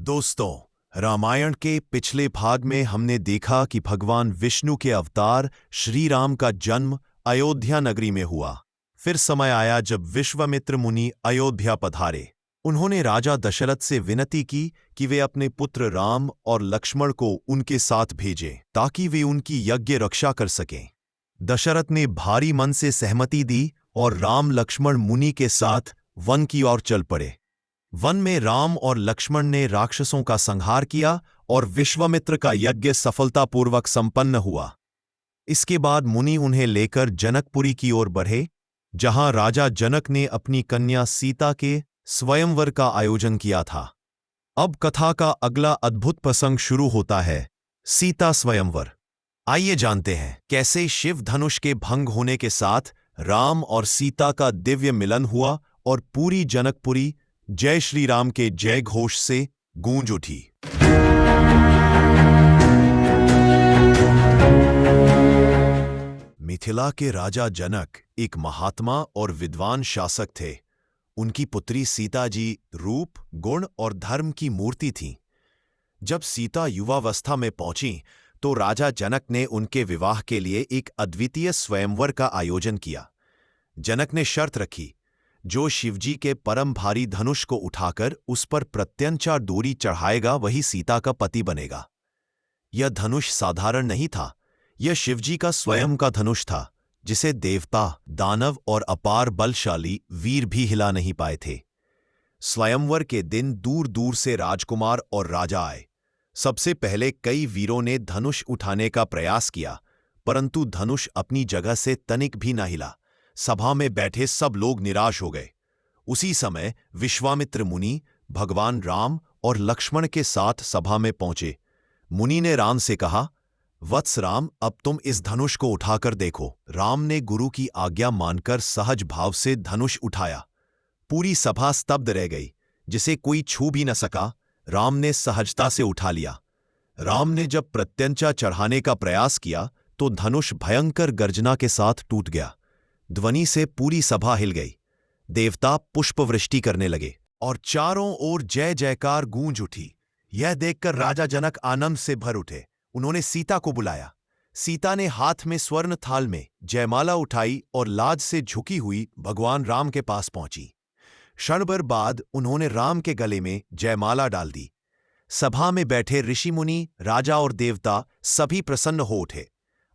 दोस्तों, रामायण के पिछले भाग में हमने देखा कि भगवान विष्णु के अवतार श्री राम का जन्म अयोध्या नगरी में हुआ। फिर समय आया जब विश्वामित्र मुनि अयोध्या पधारे। उन्होंने राजा दशरथ से विनती की कि वे अपने पुत्र राम और लक्ष्मण को उनके साथ भेजें ताकि वे उनकी यज्ञ रक्षा कर सकें। दशरथ ने भारी मन से सहमति दी और राम लक्ष्मण मुनि के साथ वन की ओर चल पड़े। वन में राम और लक्ष्मण ने राक्षसों का संहार किया और विश्वामित्र का यज्ञ सफलतापूर्वक संपन्न हुआ। इसके बाद मुनि उन्हें लेकर जनकपुरी की ओर बढ़े, जहां राजा जनक ने अपनी कन्या सीता के स्वयंवर का आयोजन किया था। अब कथा का अगला अद्भुत प्रसंग शुरू होता है, सीता स्वयंवर। आइए जानते हैं कैसे शिव धनुष के भंग होने के साथ राम और सीता का दिव्य मिलन हुआ और पूरी जनकपुरी जय श्री राम के जय घोष से गूंज उठी। मिथिला के राजा जनक एक महात्मा और विद्वान शासक थे। उनकी पुत्री सीता जी रूप, गुण और धर्म की मूर्ति थीं। जब सीता युवावस्था में पहुंची तो राजा जनक ने उनके विवाह के लिए एक अद्वितीय स्वयंवर का आयोजन किया। जनक ने शर्त रखी, जो शिवजी के परम भारी धनुष को उठाकर उस पर प्रत्यंचा डोरी चढ़ाएगा वही सीता का पति बनेगा। यह धनुष साधारण नहीं था, यह शिवजी का स्वयं का धनुष था, जिसे देवता, दानव और अपार बलशाली वीर भी हिला नहीं पाए थे। स्वयंवर के दिन दूर दूर से राजकुमार और राजा आए। सबसे पहले कई वीरों ने धनुष उठाने का प्रयास किया, परंतु धनुष अपनी जगह से तनिक भी न हिला। सभा में बैठे सब लोग निराश हो गए। उसी समय विश्वामित्र मुनि भगवान राम और लक्ष्मण के साथ सभा में पहुंचे। मुनि ने राम से कहा, वत्स राम, अब तुम इस धनुष को उठाकर देखो। राम ने गुरु की आज्ञा मानकर सहज भाव से धनुष उठाया। पूरी सभा स्तब्ध रह गई, जिसे कोई छू भी न सका। राम ने सहजता से उठा लिया। राम ने जब प्रत्यंचा चढ़ाने का प्रयास किया तो धनुष भयंकर गर्जना के साथ टूट गया। ध्वनि से पूरी सभा हिल गई। देवता पुष्पवृष्टि करने लगे और चारों ओर जय जयकार गूंज उठी। यह देखकर राजा जनक आनंद से भर उठे। उन्होंने सीता को बुलाया। सीता ने हाथ में स्वर्ण थाल में जयमाला उठाई और लाज से झुकी हुई भगवान राम के पास पहुंची। क्षण भर बाद उन्होंने राम के गले में जयमाला डाल दी। सभा में बैठे ऋषि मुनि, राजा और देवता सभी प्रसन्न हो उठे।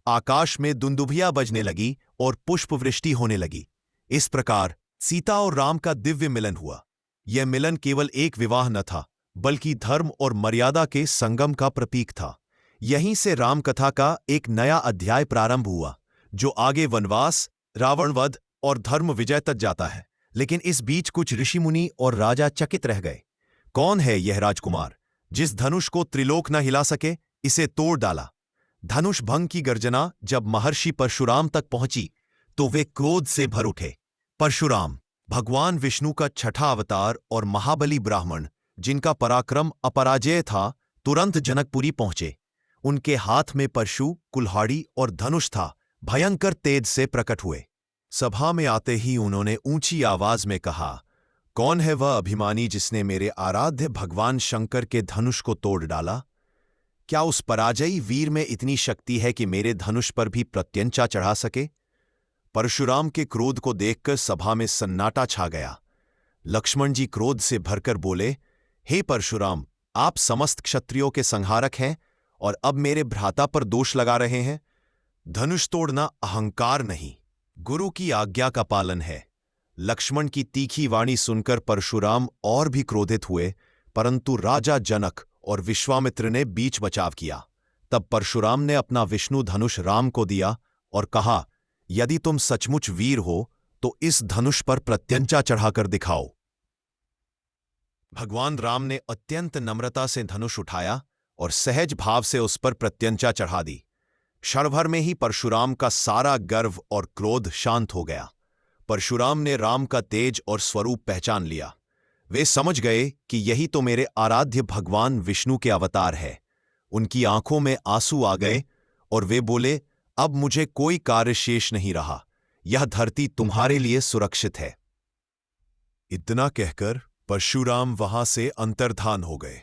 आकाश में दुंदुभियां बजने लगी और पुष्पवृष्टि होने लगी। इस प्रकार सीता और राम का दिव्य मिलन हुआ। यह मिलन केवल एक विवाह न था, बल्कि धर्म और मर्यादा के संगम का प्रतीक था। यहीं से राम कथा का एक नया अध्याय प्रारंभ हुआ, जो आगे वनवास, रावण वध और धर्म विजय तक जाता है। लेकिन इस बीच कुछ ऋषि मुनि और राजा चकित रह गए। कौन है यह राजकुमार जिस धनुष को त्रिलोक न हिला सके? इसे तोड़ डाला। धनुष भंग की गर्जना जब महर्षि परशुराम तक पहुंची तो वे क्रोध से भर उठे। परशुराम भगवान विष्णु का छठा अवतार और महाबली ब्राह्मण, जिनका पराक्रम अपराजेय था, तुरंत जनकपुरी पहुंचे। उनके हाथ में परशु, कुल्हाड़ी और धनुष था। भयंकर तेज से प्रकट हुए। सभा में आते ही उन्होंने ऊंची आवाज में कहा, कौन है वह अभिमानी जिसने मेरे आराध्य भगवान शंकर के धनुष को तोड़ डाला? क्या उस पराजयी वीर में इतनी शक्ति है कि मेरे धनुष पर भी प्रत्यंचा चढ़ा सके? परशुराम के क्रोध को देखकर सभा में सन्नाटा छा गया। लक्ष्मण जी क्रोध से भरकर बोले, हे परशुराम, आप समस्त क्षत्रियों के संहारक हैं और अब मेरे भ्राता पर दोष लगा रहे हैं। धनुष तोड़ना अहंकार नहीं, गुरु की आज्ञा का पालन है। लक्ष्मण की तीखी वाणी सुनकर परशुराम और भी क्रोधित हुए, परंतु राजा जनक और विश्वामित्र ने बीच बचाव किया। तब परशुराम ने अपना विष्णु धनुष राम को दिया और कहा, यदि तुम सचमुच वीर हो तो इस धनुष पर प्रत्यंचा चढ़ाकर दिखाओ। भगवान राम ने अत्यंत नम्रता से धनुष उठाया और सहज भाव से उस पर प्रत्यंचा चढ़ा दी। क्षण भर में ही परशुराम का सारा गर्व और क्रोध शांत हो गया। परशुराम ने राम का तेज और स्वरूप पहचान लिया। वे समझ गए कि यही तो मेरे आराध्य भगवान विष्णु के अवतार है। उनकी आंखों में आंसू आ गए और वे बोले, अब मुझे कोई कार्य शेष नहीं रहा। यह धरती तुम्हारे लिए सुरक्षित है। इतना कहकर परशुराम वहां से अंतर्धान हो गए।